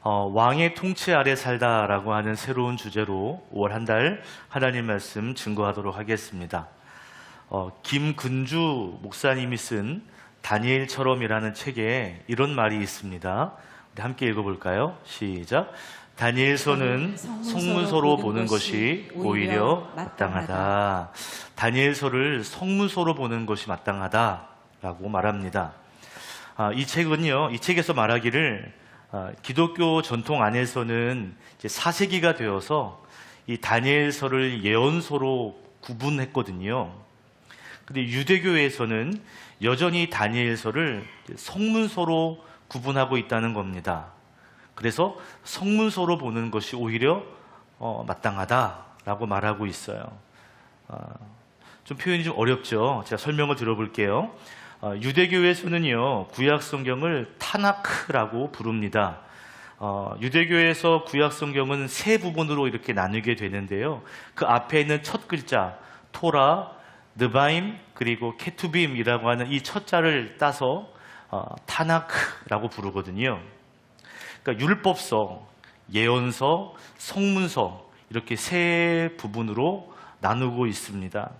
왕의 통치 아래 살다라고 하는 새로운 주제로 5월 한 달 하나님 말씀 증거하도록 하겠습니다. 김근주 목사님이 쓴 다니엘처럼이라는 책에 이런 말이 있습니다. 우리 함께 읽어볼까요? 시작. 다니엘서는 성문서로 보는 것이 오히려 마땅하다. 다니엘서를 성문서로 보는 것이 마땅하다라고 말합니다. 이 책은요, 이 책에서 말하기를 기독교 전통 안에서는 이제 4세기가 되어서 이 다니엘서를 예언서로 구분했거든요. 근데 유대교에서는 여전히 다니엘서를 성문서로 구분하고 있다는 겁니다. 그래서 성문서로 보는 것이 오히려 마땅하다라고 말하고 있어요. 좀 표현이 좀 어렵죠? 제가 설명을 들어볼게요. 유대교에서는요, 구약 성경을 타나크라고 부릅니다. 유대교에서 구약 성경은 세 부분으로 이렇게 나누게 되는데요. 그 앞에 있는 첫 글자 토라, 느바임, 그리고 케투빔이라고 하는 이 첫 자를 따서 타나크라고 부르거든요. 그러니까 율법서, 예언서, 성문서 이렇게 세 부분으로 나누고 있습니다.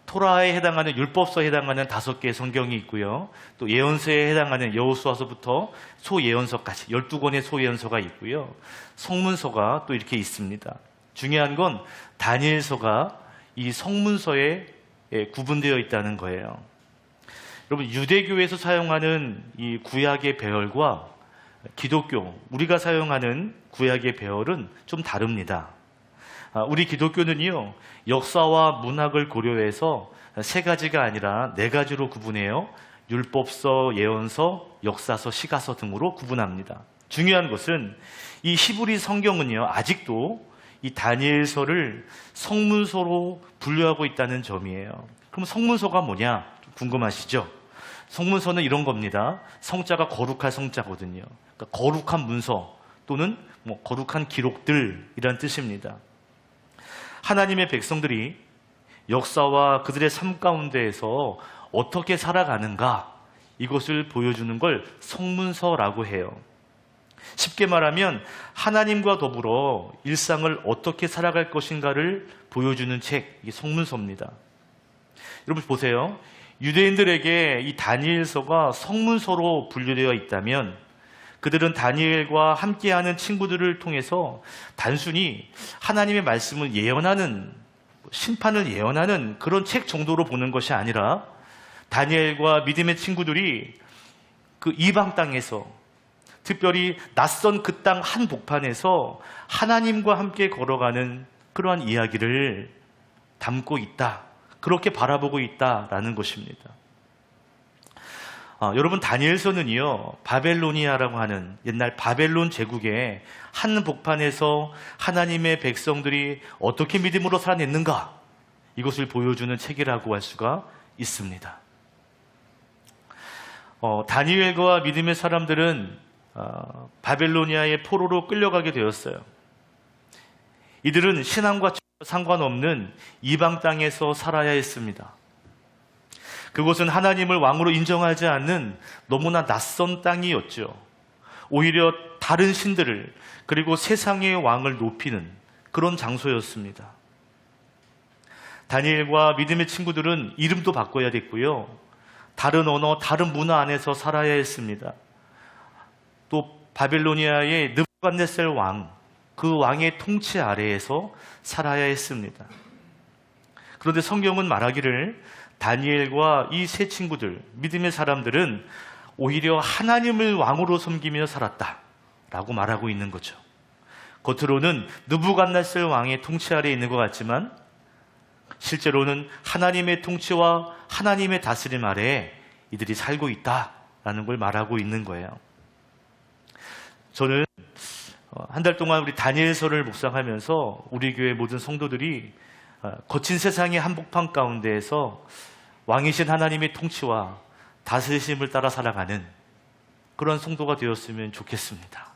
토라에 해당하는 율법서에 해당하는 5개의 성경이 있고요. 또 예언서에 해당하는 여호수아서부터 소예언서까지 12권의 소예언서가 있고요. 성문서가 또 이렇게 있습니다. 중요한 건 다니엘서가 이 성문서에 구분되어 있다는 거예요. 여러분, 유대교에서 사용하는 이 구약의 배열과 기독교, 우리가 사용하는 구약의 배열은 좀 다릅니다. 우리 기독교는요, 역사와 문학을 고려해서 3가지가 아니라 4가지로 구분해요. 율법서, 예언서, 역사서, 시가서 등으로 구분합니다. 중요한 것은 이 히브리 성경은요, 아직도 이 다니엘서를 성문서로 분류하고 있다는 점이에요. 그럼 성문서가 뭐냐? 좀 궁금하시죠? 성문서는 이런 겁니다. 성자가 거룩할 성자거든요. 그러니까 거룩한 문서 또는 거룩한 기록들이란 뜻입니다. 하나님의 백성들이 역사와 그들의 삶 가운데에서 어떻게 살아가는가, 이것을 보여주는 걸 성문서라고 해요. 쉽게 말하면 하나님과 더불어 일상을 어떻게 살아갈 것인가를 보여주는 책, 이게 성문서입니다. 여러분 보세요. 유대인들에게 이 다니엘서가 성문서로 분류되어 있다면 그들은 다니엘과 함께하는 친구들을 통해서 단순히 하나님의 말씀을 예언하는, 심판을 예언하는 그런 책 정도로 보는 것이 아니라 다니엘과 믿음의 친구들이 그 이방 땅에서, 특별히 낯선 그 땅 한복판에서 하나님과 함께 걸어가는 그러한 이야기를 담고 있다, 그렇게 바라보고 있다라는 것입니다. 여러분, 다니엘서는요, 바벨로니아라고 하는 옛날 바벨론 제국의 한 복판에서 하나님의 백성들이 어떻게 믿음으로 살아냈는가, 이것을 보여주는 책이라고 할 수가 있습니다. 다니엘과 믿음의 사람들은 바벨로니아의 포로로 끌려가게 되었어요. 이들은 신앙과 상관없는 이방 땅에서 살아야 했습니다. 그곳은 하나님을 왕으로 인정하지 않는 너무나 낯선 땅이었죠. 오히려 다른 신들을, 그리고 세상의 왕을 높이는 그런 장소였습니다. 다니엘과 믿음의 친구들은 이름도 바꿔야 됐고요. 다른 언어, 다른 문화 안에서 살아야 했습니다. 또 바벨로니아의 느부갓네살 왕, 그 왕의 통치 아래에서 살아야 했습니다. 그런데 성경은 말하기를 다니엘과 이 세 친구들, 믿음의 사람들은 오히려 하나님을 왕으로 섬기며 살았다라고 말하고 있는 거죠. 겉으로는 느부갓네살 왕의 통치 아래에 있는 것 같지만 실제로는 하나님의 통치와 하나님의 다스림 아래에 이들이 살고 있다라는 걸 말하고 있는 거예요. 저는 한 달 동안 우리 다니엘서를 묵상하면서 우리 교회 모든 성도들이 거친 세상의 한복판 가운데에서 왕이신 하나님의 통치와 다스리심을 따라 살아가는 그런 성도가 되었으면 좋겠습니다.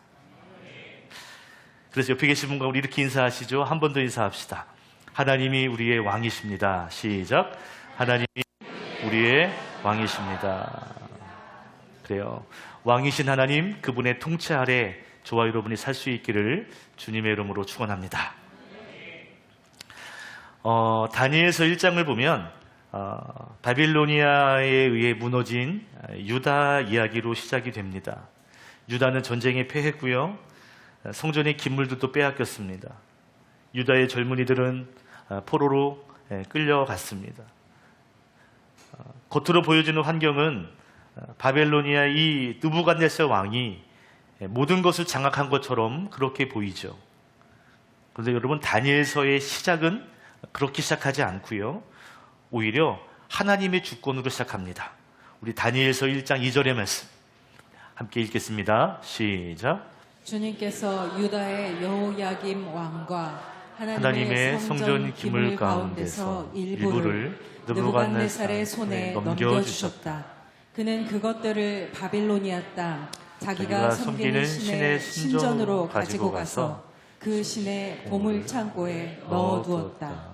그래서 옆에 계신 분과 우리 이렇게 인사하시죠. 한 번 더 인사합시다. 하나님이 우리의 왕이십니다. 시작. 하나님이 우리의 왕이십니다. 그래요. 왕이신 하나님, 그분의 통치 아래 저와 여러분이 살 수 있기를 주님의 이름으로 축원합니다. 다니엘서 1장을 보면 바빌로니아에 의해 무너진 유다 이야기로 시작이 됩니다. 유다는 전쟁에 패했고요. 성전의 기물들도 빼앗겼습니다. 유다의 젊은이들은 포로로 끌려갔습니다. 겉으로 보여지는 환경은 바벨로니아 이 느부갓네살 왕이 모든 것을 장악한 것처럼 그렇게 보이죠. 그런데 여러분, 다니엘서의 시작은 그렇게 시작하지 않고요. 오히려 하나님의 주권으로 시작합니다. 우리 다니엘서 1장 2절의 말씀 함께 읽겠습니다. 시작. 주님께서 유다의 여호야김 왕과 하나님의 성전 기물 가운데서 일부를 느부갓네살의 손에 넘겨주셨다. 그는 그것들을 바빌로니아 땅 자기가 섬기는 신의 신전으로 가지고 가서 그 신의 보물 창고에 넣어두었다.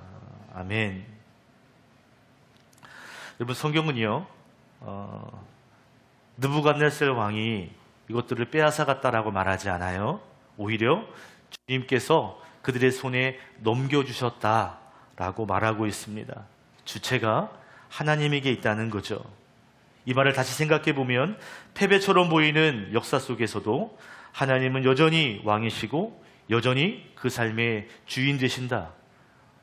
아멘. 여러분, 성경은요, 느부갓네살 왕이 이것들을 빼앗아갔다라고 말하지 않아요. 오히려 주님께서 그들의 손에 넘겨주셨다라고 말하고 있습니다. 주체가 하나님에게 있다는 거죠. 이 말을 다시 생각해 보면 패배처럼 보이는 역사 속에서도 하나님은 여전히 왕이시고 여전히 그 삶의 주인 되신다.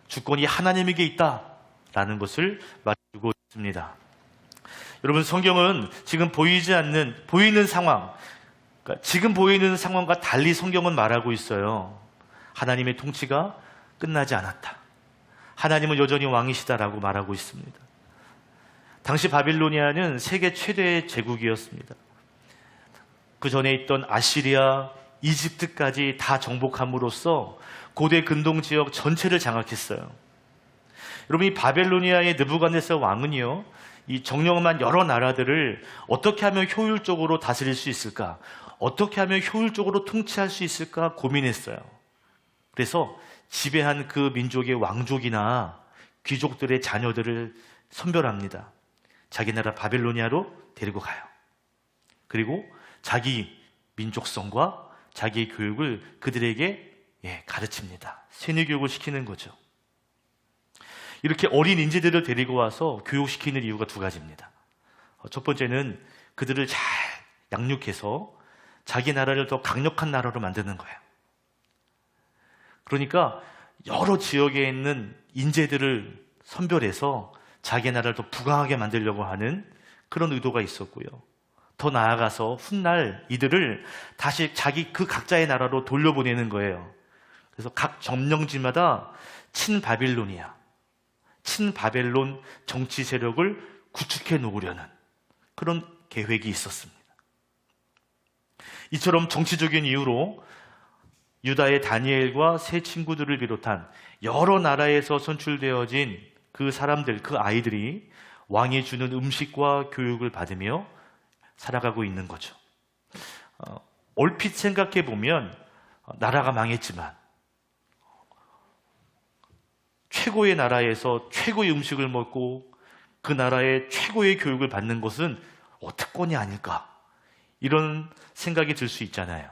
주권이 하나님에게 있다라는 것을 말해주고 있습니다. 여러분, 성경은 지금 보이는 상황, 그러니까 지금 보이는 상황과 달리 성경은 말하고 있어요. 하나님의 통치가 끝나지 않았다. 하나님은 여전히 왕이시다라고 말하고 있습니다. 당시 바빌로니아는 세계 최대의 제국이었습니다. 그 전에 있던 아시리아, 이집트까지 다 정복함으로써 고대 근동 지역 전체를 장악했어요. 여러분, 이 바벨로니아의 느부갓네살 왕은요, 이 정령만 여러 나라들을 어떻게 하면 효율적으로 다스릴 수 있을까? 어떻게 하면 효율적으로 통치할 수 있을까 고민했어요. 그래서 지배한 그 민족의 왕족이나 귀족들의 자녀들을 선별합니다. 자기 나라 바빌로니아로 데리고 가요. 그리고 자기 민족성과 자기의 교육을 그들에게 가르칩니다. 세뇌교육을 시키는 거죠. 이렇게 어린 인재들을 데리고 와서 교육시키는 이유가 두 가지입니다. 첫 번째는 그들을 잘 양육해서 자기 나라를 더 강력한 나라로 만드는 거예요. 그러니까 여러 지역에 있는 인재들을 선별해서 자기 나라를 더 부강하게 만들려고 하는 그런 의도가 있었고요. 더 나아가서 훗날 이들을 다시 자기 그 각자의 나라로 돌려보내는 거예요. 그래서 각 점령지마다 친바벨론 정치 세력을 구축해 놓으려는 그런 계획이 있었습니다. 이처럼 정치적인 이유로 유다의 다니엘과 세 친구들을 비롯한 여러 나라에서 선출되어진 그 사람들, 그 아이들이 왕이 주는 음식과 교육을 받으며 살아가고 있는 거죠. 얼핏 생각해 보면 나라가 망했지만 최고의 나라에서 최고의 음식을 먹고 그 나라의 최고의 교육을 받는 것은 특권이 아닐까, 이런 생각이 들 수 있잖아요.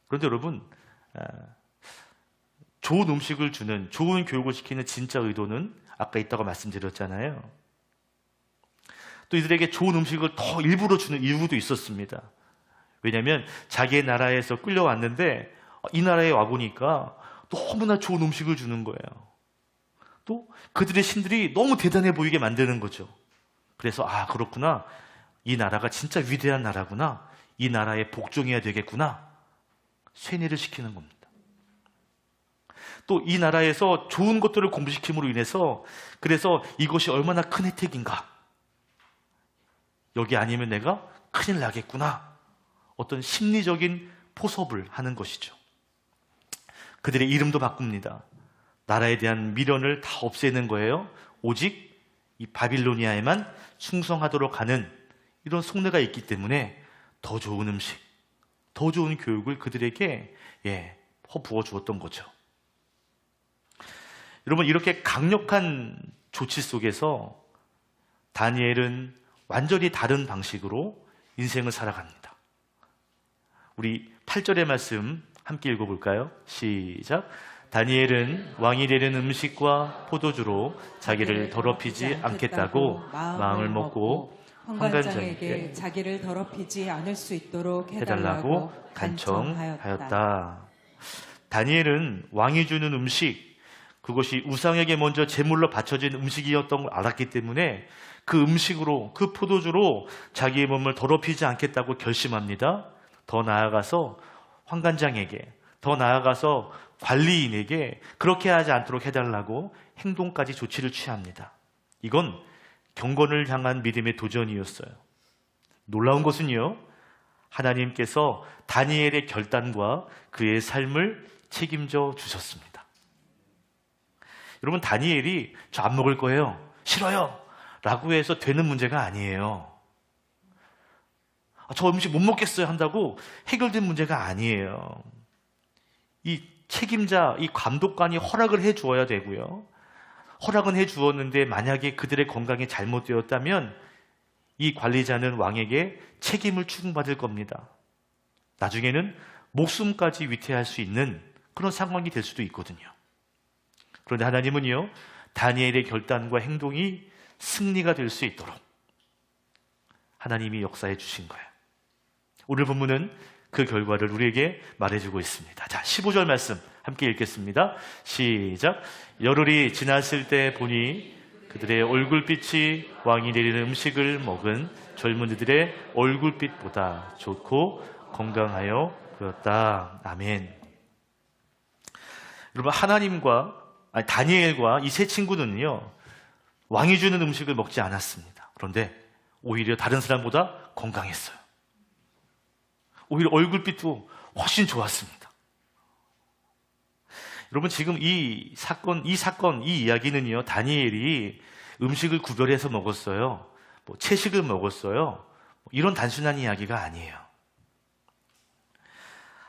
그런데 여러분, 좋은 음식을 주는, 좋은 교육을 시키는 진짜 의도는 아까 있다고 말씀드렸잖아요. 또 이들에게 좋은 음식을 더 일부러 주는 이유도 있었습니다. 왜냐하면 자기의 나라에서 끌려왔는데 이 나라에 와보니까 너무나 좋은 음식을 주는 거예요. 또 그들의 신들이 너무 대단해 보이게 만드는 거죠. 그래서 그렇구나, 이 나라가 진짜 위대한 나라구나, 이 나라에 복종해야 되겠구나, 쇠뇌를 시키는 겁니다. 또 이 나라에서 좋은 것들을 공부시킴으로 인해서 그래서 이것이 얼마나 큰 혜택인가, 여기 아니면 내가 큰일 나겠구나, 어떤 심리적인 포섭을 하는 것이죠. 그들의 이름도 바꿉니다. 나라에 대한 미련을 다 없애는 거예요. 오직 이 바빌로니아에만 충성하도록 하는 이런 속내가 있기 때문에 더 좋은 음식, 더 좋은 교육을 그들에게 퍼부어 주었던 거죠. 여러분, 이렇게 강력한 조치 속에서 다니엘은 완전히 다른 방식으로 인생을 살아갑니다. 우리 8절의 말씀 함께 읽어볼까요? 시작. 다니엘은 왕이 되는 음식과 포도주로 자기를 더럽히지 않겠다고 마음을 먹고 환관장에게 자기를 더럽히지 않을 수 있도록 해달라고 간청하였다. 다니엘은 왕이 주는 음식, 그것이 우상에게 먼저 제물로 바쳐진 음식이었던 걸 알았기 때문에 그 음식으로, 그 포도주로 자기의 몸을 더럽히지 않겠다고 결심합니다. 더 나아가서 환관장에게, 더 나아가서 관리인에게 그렇게 하지 않도록 해달라고 행동까지 조치를 취합니다. 이건 경건을 향한 믿음의 도전이었어요. 놀라운 것은요, 하나님께서 다니엘의 결단과 그의 삶을 책임져 주셨습니다. 여러분, 다니엘이 저 안 먹을 거예요, 싫어요 라고 해서 되는 문제가 아니에요. 저 음식 못 먹겠어요 한다고 해결된 문제가 아니에요. 이 책임자, 이 감독관이 허락을 해 주어야 되고요. 허락은 해 주었는데 만약에 그들의 건강이 잘못되었다면 이 관리자는 왕에게 책임을 추궁받을 겁니다. 나중에는 목숨까지 위태할 수 있는 그런 상황이 될 수도 있거든요. 그런데 하나님은요, 다니엘의 결단과 행동이 승리가 될 수 있도록 하나님이 역사해 주신 거예요. 오늘 본문은 그 결과를 우리에게 말해주고 있습니다. 자, 15절 말씀 함께 읽겠습니다. 시작. 열흘이 지났을 때 보니 그들의 얼굴빛이 왕이 내리는 음식을 먹은 젊은이들의 얼굴빛보다 좋고 건강하여 보였다. 아멘. 여러분, 다니엘과 이 세 친구는요, 왕이 주는 음식을 먹지 않았습니다. 그런데 오히려 다른 사람보다 건강했어요. 오히려 얼굴빛도 훨씬 좋았습니다. 여러분, 지금 이 이야기는요, 다니엘이 음식을 구별해서 먹었어요. 채식을 먹었어요. 이런 단순한 이야기가 아니에요.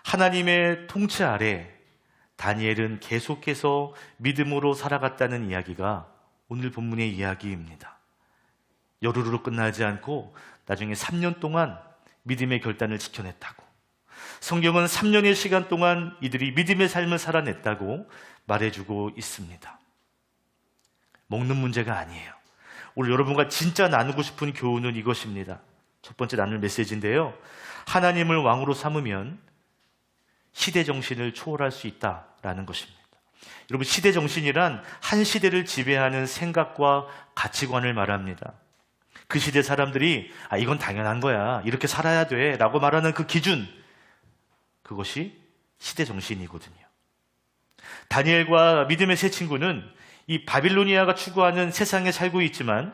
하나님의 통치 아래 다니엘은 계속해서 믿음으로 살아갔다는 이야기가 오늘 본문의 이야기입니다. 열흘으로 끝나지 않고 나중에 3년 동안 믿음의 결단을 지켜냈다고. 성경은 3년의 시간 동안 이들이 믿음의 삶을 살아냈다고 말해주고 있습니다. 먹는 문제가 아니에요. 오늘 여러분과 진짜 나누고 싶은 교훈은 이것입니다. 첫 번째 나눌 메시지인데요. 하나님을 왕으로 삼으면 시대 정신을 초월할 수 있다라는 것입니다. 여러분, 시대 정신이란 한 시대를 지배하는 생각과 가치관을 말합니다. 그 시대 사람들이 이건 당연한 거야, 이렇게 살아야 돼 라고 말하는 그 기준, 그것이 시대 정신이거든요. 다니엘과 믿음의 세 친구는 이 바빌로니아가 추구하는 세상에 살고 있지만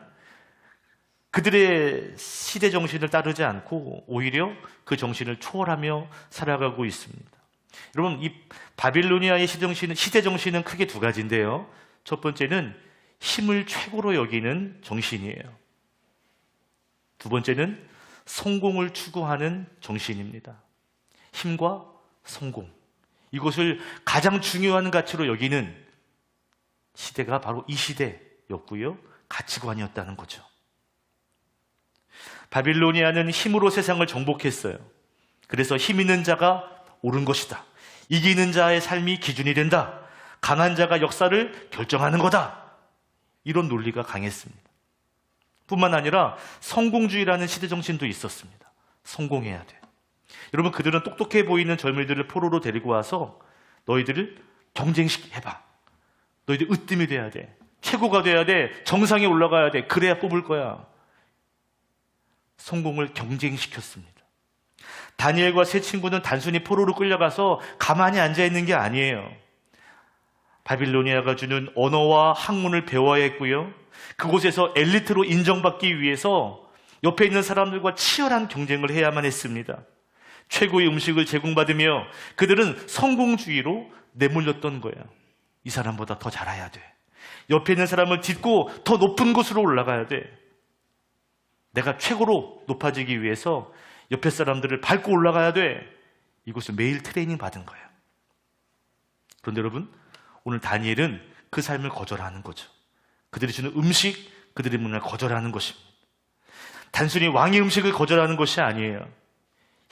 그들의 시대 정신을 따르지 않고 오히려 그 정신을 초월하며 살아가고 있습니다. 여러분, 이 바빌로니아의 시대 정신은 크게 두 가지인데요. 첫 번째는 힘을 최고로 여기는 정신이에요. 두 번째는 성공을 추구하는 정신입니다. 힘과 성공, 이것을 가장 중요한 가치로 여기는 시대가 바로 이 시대였고요, 가치관이었다는 거죠. 바빌로니아는 힘으로 세상을 정복했어요. 그래서 힘 있는 자가 옳은 것이다, 이기는 자의 삶이 기준이 된다, 강한 자가 역사를 결정하는 거다, 이런 논리가 강했습니다. 뿐만 아니라 성공주의라는 시대 정신도 있었습니다. 성공해야 돼. 여러분, 그들은 똑똑해 보이는 젊은이들을 포로로 데리고 와서 너희들을 경쟁해봐, 너희들 으뜸이 돼야 돼, 최고가 돼야 돼, 정상에 올라가야 돼, 그래야 뽑을 거야. 성공을 경쟁시켰습니다. 다니엘과 세 친구는 단순히 포로로 끌려가서 가만히 앉아있는 게 아니에요. 바빌로니아가 주는 언어와 학문을 배워야 했고요, 그곳에서 엘리트로 인정받기 위해서 옆에 있는 사람들과 치열한 경쟁을 해야만 했습니다. 최고의 음식을 제공받으며 그들은 성공주의로 내몰렸던 거예요. 이 사람보다 더 잘해야 돼, 옆에 있는 사람을 딛고 더 높은 곳으로 올라가야 돼, 내가 최고로 높아지기 위해서 옆에 사람들을 밟고 올라가야 돼, 이것을 매일 트레이닝 받은 거예요. 그런데 여러분, 오늘 다니엘은 그 삶을 거절하는 거죠. 그들이 주는 음식, 그들의 문화를 거절하는 것입니다. 단순히 왕의 음식을 거절하는 것이 아니에요.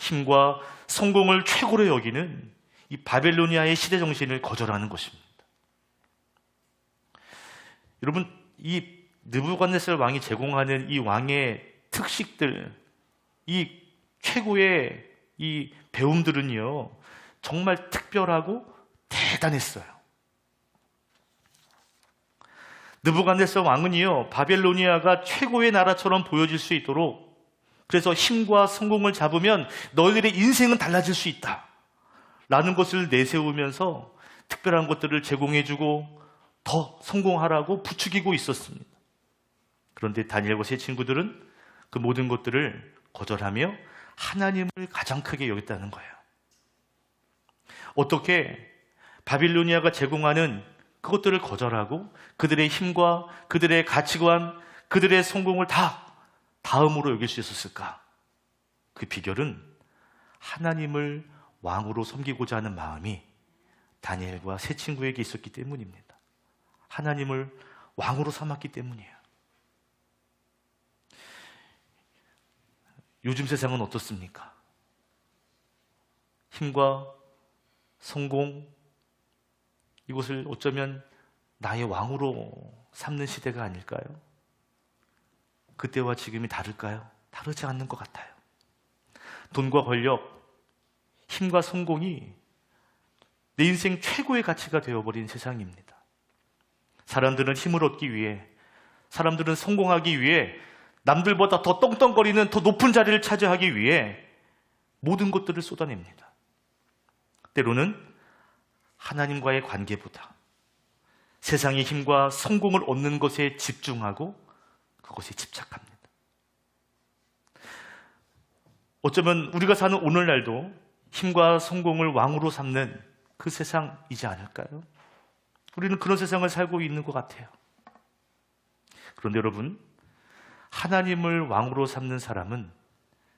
힘과 성공을 최고로 여기는 이 바벨로니아의 시대 정신을 거절하는 것입니다. 여러분, 이 느부갓네살 왕이 제공하는 이 왕의 특식들, 이 최고의 이 배움들은요, 정말 특별하고 대단했어요. 느부갓네살 왕은요, 바벨로니아가 최고의 나라처럼 보여질 수 있도록, 그래서 힘과 성공을 잡으면 너희들의 인생은 달라질 수 있다 라는 것을 내세우면서 특별한 것들을 제공해주고 더 성공하라고 부추기고 있었습니다. 그런데 다니엘과 세 친구들은 그 모든 것들을 거절하며 하나님을 가장 크게 여겼다는 거예요. 어떻게 바빌로니아가 제공하는 그것들을 거절하고 그들의 힘과 그들의 가치관, 그들의 성공을 다 다음으로 여길 수 있었을까? 그 비결은 하나님을 왕으로 섬기고자 하는 마음이 다니엘과 세 친구에게 있었기 때문입니다. 하나님을 왕으로 삼았기 때문이에요. 요즘 세상은 어떻습니까? 힘과 성공, 이것을 어쩌면 나의 왕으로 삼는 시대가 아닐까요? 그때와 지금이 다를까요? 다르지 않는 것 같아요. 돈과 권력, 힘과 성공이 내 인생 최고의 가치가 되어버린 세상입니다. 사람들은 힘을 얻기 위해, 사람들은 성공하기 위해, 남들보다 더 떵떵거리는 더 높은 자리를 차지하기 위해 모든 것들을 쏟아냅니다. 때로는 하나님과의 관계보다 세상의 힘과 성공을 얻는 것에 집중하고 그것에 집착합니다. 어쩌면 우리가 사는 오늘날도 힘과 성공을 왕으로 삼는 그 세상이지 않을까요? 우리는 그런 세상을 살고 있는 것 같아요. 그런데 여러분, 하나님을 왕으로 삼는 사람은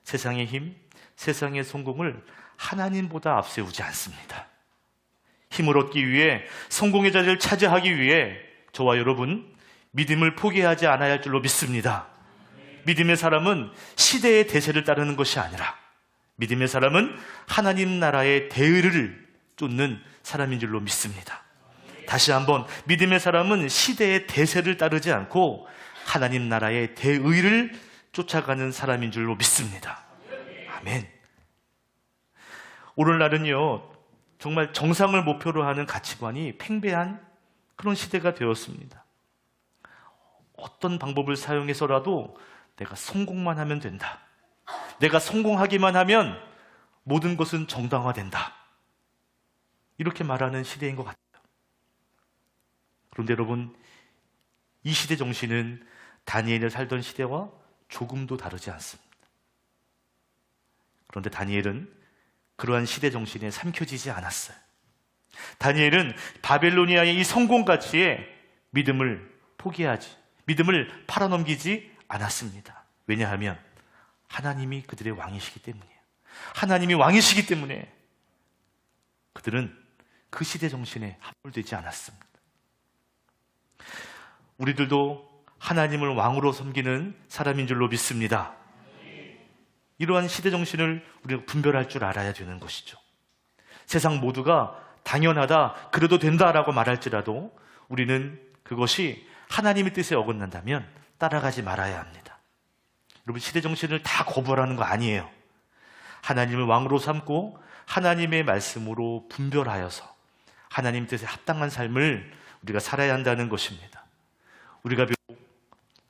세상의 힘, 세상의 성공을 하나님보다 앞세우지 않습니다. 힘을 얻기 위해, 성공의 자리를 차지하기 위해 저와 여러분 믿음을 포기하지 않아야 할 줄로 믿습니다. 믿음의 사람은 시대의 대세를 따르는 것이 아니라 믿음의 사람은 하나님 나라의 대의를 쫓는 사람인 줄로 믿습니다. 다시 한번, 믿음의 사람은 시대의 대세를 따르지 않고 하나님 나라의 대의를 쫓아가는 사람인 줄로 믿습니다. 아멘. 오늘날은요, 정말 정상을 목표로 하는 가치관이 팽배한 그런 시대가 되었습니다. 어떤 방법을 사용해서라도 내가 성공만 하면 된다. 내가 성공하기만 하면 모든 것은 정당화된다. 이렇게 말하는 시대인 것 같아요. 그런데 여러분, 이 시대 정신은 다니엘이 살던 시대와 조금도 다르지 않습니다. 그런데 다니엘은 그러한 시대 정신에 삼켜지지 않았어요. 다니엘은 바벨로니아의 이 성공 가치에 믿음을 포기하지, 믿음을 팔아넘기지 않았습니다. 왜냐하면 하나님이 그들의 왕이시기 때문이에요. 하나님이 왕이시기 때문에 그들은 그 시대 정신에 함몰되지 않았습니다. 우리들도 하나님을 왕으로 섬기는 사람인 줄로 믿습니다. 이러한 시대 정신을 우리가 분별할 줄 알아야 되는 것이죠. 세상 모두가 당연하다, 그래도 된다라고 말할지라도 우리는 그것이 하나님의 뜻에 어긋난다면 따라가지 말아야 합니다. 여러분, 시대 정신을 다 거부하라는 거 아니에요. 하나님을 왕으로 삼고 하나님의 말씀으로 분별하여서 하나님 뜻에 합당한 삶을 우리가 살아야 한다는 것입니다. 우리가 비록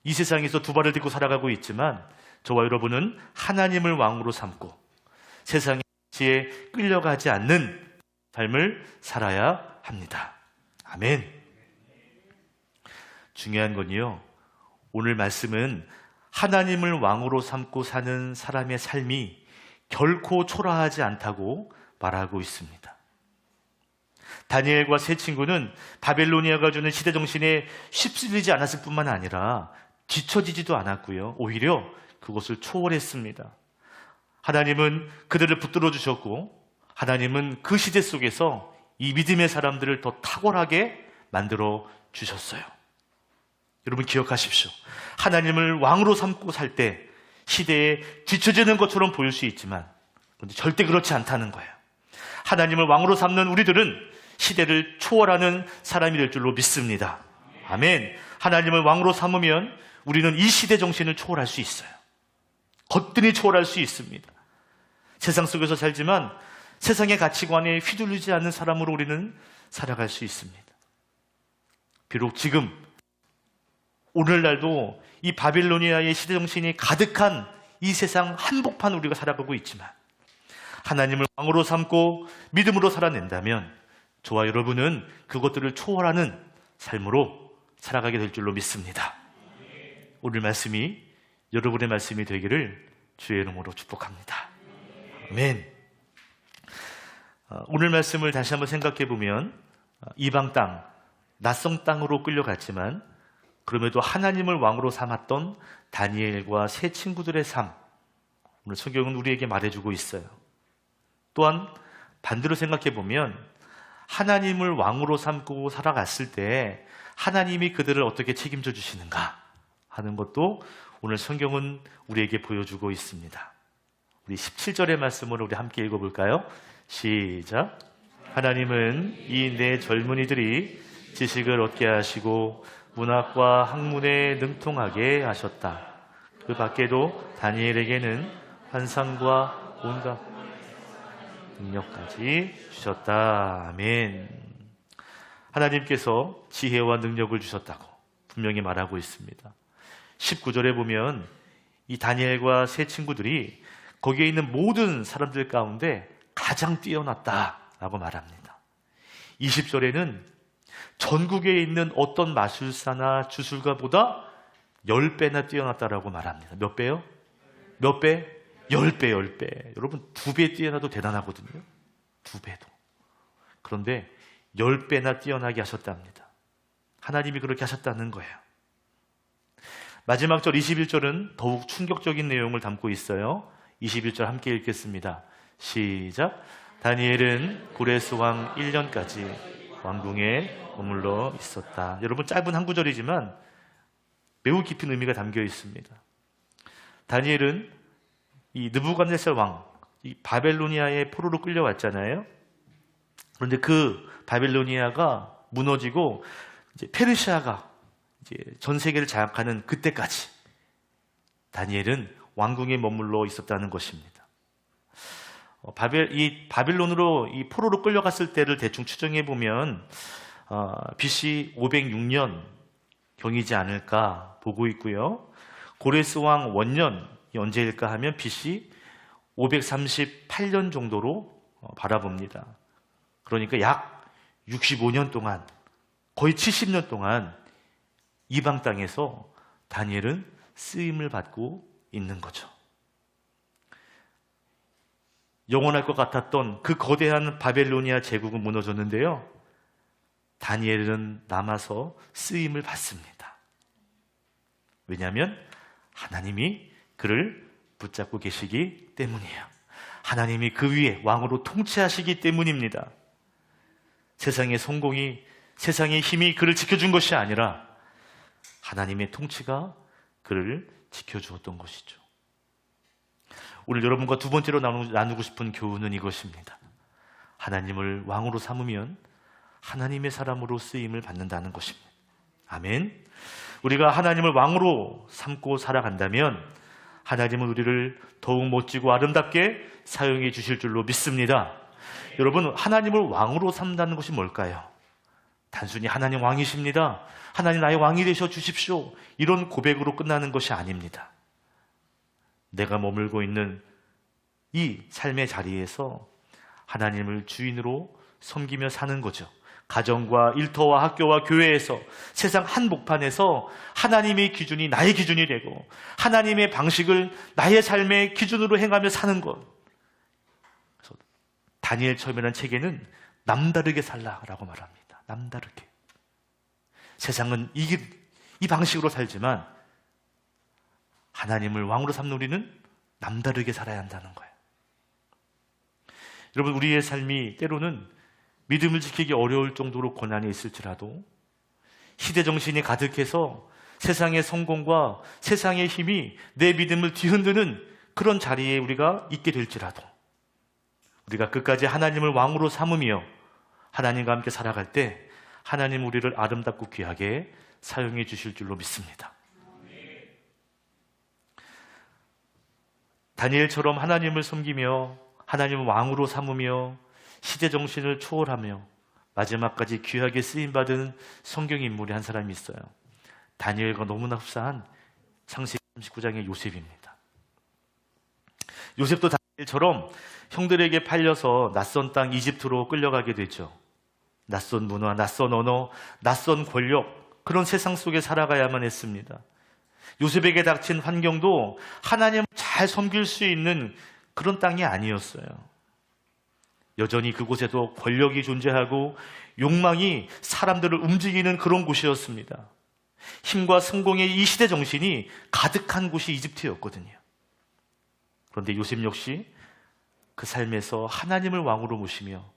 이 세상에서 두 발을 딛고 살아가고 있지만 저와 여러분은 하나님을 왕으로 삼고 세상의 지에 끌려가지 않는 삶을 살아야 합니다. 아멘. 중요한 건요, 오늘 말씀은 하나님을 왕으로 삼고 사는 사람의 삶이 결코 초라하지 않다고 말하고 있습니다. 다니엘과 세 친구는 바벨로니아가 주는 시대 정신에 휩쓸리지 않았을 뿐만 아니라 뒤처지지도 않았고요, 오히려 그것을 초월했습니다. 하나님은 그들을 붙들어 주셨고 하나님은 그 시대 속에서 이 믿음의 사람들을 더 탁월하게 만들어 주셨어요. 여러분 기억하십시오. 하나님을 왕으로 삼고 살 때 시대에 뒤처지는 것처럼 보일 수 있지만 그런데 절대 그렇지 않다는 거예요. 하나님을 왕으로 삼는 우리들은 시대를 초월하는 사람이 될 줄로 믿습니다. 아멘. 하나님을 왕으로 삼으면 우리는 이 시대 정신을 초월할 수 있어요. 거뜬히 초월할 수 있습니다. 세상 속에서 살지만 세상의 가치관에 휘둘리지 않는 사람으로 우리는 살아갈 수 있습니다. 비록 지금 오늘날도 이 바빌로니아의 시대 정신이 가득한 이 세상 한복판 우리가 살아가고 있지만 하나님을 왕으로 삼고 믿음으로 살아낸다면 저와 여러분은 그것들을 초월하는 삶으로 살아가게 될 줄로 믿습니다. 오늘 말씀이 여러분의 말씀이 되기를 주의 이름으로 축복합니다. 아멘. 오늘 말씀을 다시 한번 생각해 보면 이방 땅, 낯선 땅으로 끌려갔지만 그럼에도 하나님을 왕으로 삼았던 다니엘과 세 친구들의 삶, 오늘 성경은 우리에게 말해주고 있어요. 또한 반대로 생각해 보면 하나님을 왕으로 삼고 살아갔을 때 하나님이 그들을 어떻게 책임져 주시는가 하는 것도 오늘 성경은 우리에게 보여주고 있습니다. 우리 17절의 말씀을 우리 함께 읽어볼까요? 시작. 하나님은 이 네 젊은이들이 지식을 얻게 하시고 문학과 학문에 능통하게 하셨다. 그 밖에도 다니엘에게는 환상과 온갖 능력까지 주셨다. 아멘. 하나님께서 지혜와 능력을 주셨다고 분명히 말하고 있습니다. 19절에 보면 이 다니엘과 세 친구들이 거기에 있는 모든 사람들 가운데 가장 뛰어났다라고 말합니다. 20절에는 전국에 있는 어떤 마술사나 주술가보다 10배나 뛰어났다라고 말합니다. 몇 배요? 몇 배? 10배, 10배. 여러분 2배 뛰어나도 대단하거든요. 2배도. 그런데 10배나 뛰어나게 하셨답니다. 하나님이 그렇게 하셨다는 거예요. 마지막 절 21절은 더욱 충격적인 내용을 담고 있어요. 21절 함께 읽겠습니다. 시작. 다니엘은 고레스 왕 1년까지 왕궁에 머물러 있었다. 여러분 짧은 한 구절이지만 매우 깊은 의미가 담겨 있습니다. 다니엘은 이 느부갓네살 왕, 이 바벨로니아의 포로로 끌려왔잖아요. 그런데 그 바벨로니아가 무너지고 이제 페르시아가 이제 전 세계를 장악하는 그때까지 다니엘은 왕궁에 머물러 있었다는 것입니다. 이 바빌론으로 이 포로로 끌려갔을 때를 대충 추정해 보면 BC 506년 경이지 않을까 보고 있고요. 고레스 왕 원년이 언제일까 하면 BC 538년 정도로 바라봅니다. 그러니까 약 65년 동안, 거의 70년 동안 이방 땅에서 다니엘은 쓰임을 받고 있는 거죠. 영원할 것 같았던 그 거대한 바벨로니아 제국은 무너졌는데요. 다니엘은 남아서 쓰임을 받습니다. 왜냐하면 하나님이 그를 붙잡고 계시기 때문이에요. 하나님이 그 위에 왕으로 통치하시기 때문입니다. 세상의 성공이, 세상의 힘이 그를 지켜준 것이 아니라 하나님의 통치가 그를 지켜주었던 것이죠. 오늘 여러분과 두 번째로 나누고 싶은 교훈은 이것입니다. 하나님을 왕으로 삼으면 하나님의 사람으로 쓰임을 받는다는 것입니다. 아멘. 우리가 하나님을 왕으로 삼고 살아간다면 하나님은 우리를 더욱 멋지고 아름답게 사용해 주실 줄로 믿습니다. 여러분, 하나님을 왕으로 삼다는 것이 뭘까요? 단순히 하나님 왕이십니다, 하나님 나의 왕이 되셔 주십시오, 이런 고백으로 끝나는 것이 아닙니다. 내가 머물고 있는 이 삶의 자리에서 하나님을 주인으로 섬기며 사는 거죠. 가정과 일터와 학교와 교회에서, 세상 한복판에서 하나님의 기준이 나의 기준이 되고 하나님의 방식을 나의 삶의 기준으로 행하며 사는 것. 그래서 다니엘처럼이라는 책에는 남다르게 살라라고 말합니다. 남다르게. 세상은 이 방식으로 살지만 하나님을 왕으로 삼는 우리는 남다르게 살아야 한다는 거예요. 여러분, 우리의 삶이 때로는 믿음을 지키기 어려울 정도로 고난이 있을지라도, 시대정신이 가득해서 세상의 성공과 세상의 힘이 내 믿음을 뒤흔드는 그런 자리에 우리가 있게 될지라도, 우리가 끝까지 하나님을 왕으로 삼으며 하나님과 함께 살아갈 때 하나님 우리를 아름답고 귀하게 사용해 주실 줄로 믿습니다. 다니엘처럼 하나님을 섬기며 하나님을 왕으로 삼으며 시대 정신을 초월하며 마지막까지 귀하게 쓰임받은 성경 인물이 한 사람이 있어요. 다니엘과 너무나 흡사한 창세기 39장의 요셉입니다. 요셉도 다니엘처럼 형들에게 팔려서 낯선 땅 이집트로 끌려가게 되죠. 낯선 문화, 낯선 언어, 낯선 권력, 그런 세상 속에 살아가야만 했습니다. 요셉에게 닥친 환경도 하나님을 잘 섬길 수 있는 그런 땅이 아니었어요. 여전히 그곳에도 권력이 존재하고 욕망이 사람들을 움직이는 그런 곳이었습니다. 힘과 성공의 이 시대 정신이 가득한 곳이 이집트였거든요. 그런데 요셉 역시 그 삶에서 하나님을 왕으로 모시며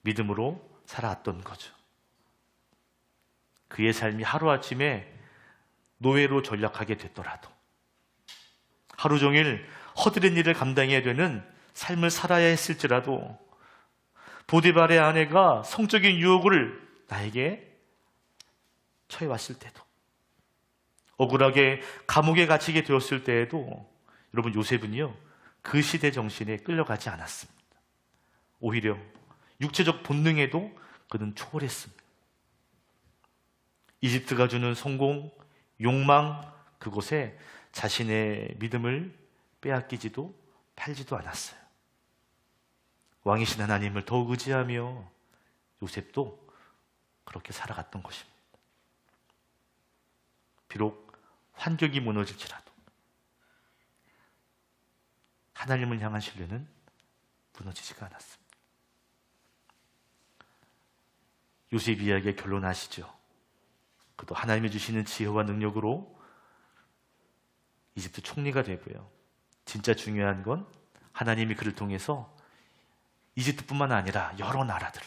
믿음으로 살아왔던 거죠. 그의 삶이 하루아침에 노예로 전락하게 됐더라도 하루 종일 허드렛 일을 감당해야 되는 삶을 살아야 했을지라도 보디발의 아내가 성적인 유혹을 나에게 처해왔을 때도 억울하게 감옥에 갇히게 되었을 때에도 여러분 요셉은요 그 시대 정신에 끌려가지 않았습니다. 오히려 육체적 본능에도 그는 초월했습니다. 이집트가 주는 성공, 욕망 그곳에 자신의 믿음을 빼앗기지도 팔지도 않았어요. 왕이신 하나님을 더욱 의지하며 요셉도 그렇게 살아갔던 것입니다. 비록 환경이 무너질지라도 하나님을 향한 신뢰는 무너지지가 않았습니다. 요셉 이야기의 결론 아시죠? 그도 하나님이 주시는 지혜와 능력으로 이집트 총리가 되고요. 진짜 중요한 건 하나님이 그를 통해서 이집트뿐만 아니라 여러 나라들을,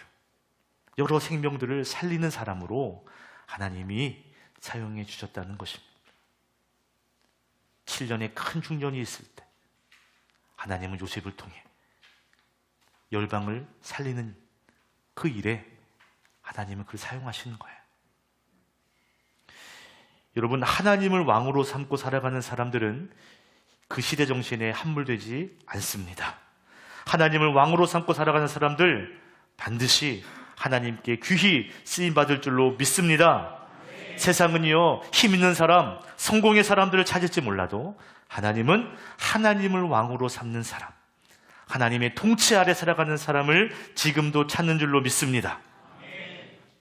여러 생명들을 살리는 사람으로 하나님이 사용해 주셨다는 것입니다. 7년의 큰 중년이 있을 때 하나님은 요셉을 통해 열방을 살리는 그 일에 하나님은 그를 사용하시는 거예요. 여러분, 하나님을 왕으로 삼고 살아가는 사람들은 그 시대 정신에 함몰되지 않습니다. 하나님을 왕으로 삼고 살아가는 사람들 반드시 하나님께 귀히 쓰임받을 줄로 믿습니다. 세상은요, 힘 있는 사람, 성공의 사람들을 찾을지 몰라도 하나님은 하나님을 왕으로 삼는 사람, 하나님의 통치 아래 살아가는 사람을 지금도 찾는 줄로 믿습니다.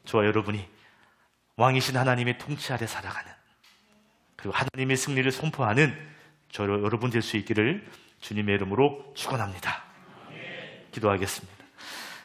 저와 여러분이 왕이신 하나님의 통치 아래 살아가는, 그리고 하나님의 승리를 선포하는 저 여러분 될 수 있기를 주님의 이름으로 축원합니다. 기도하겠습니다.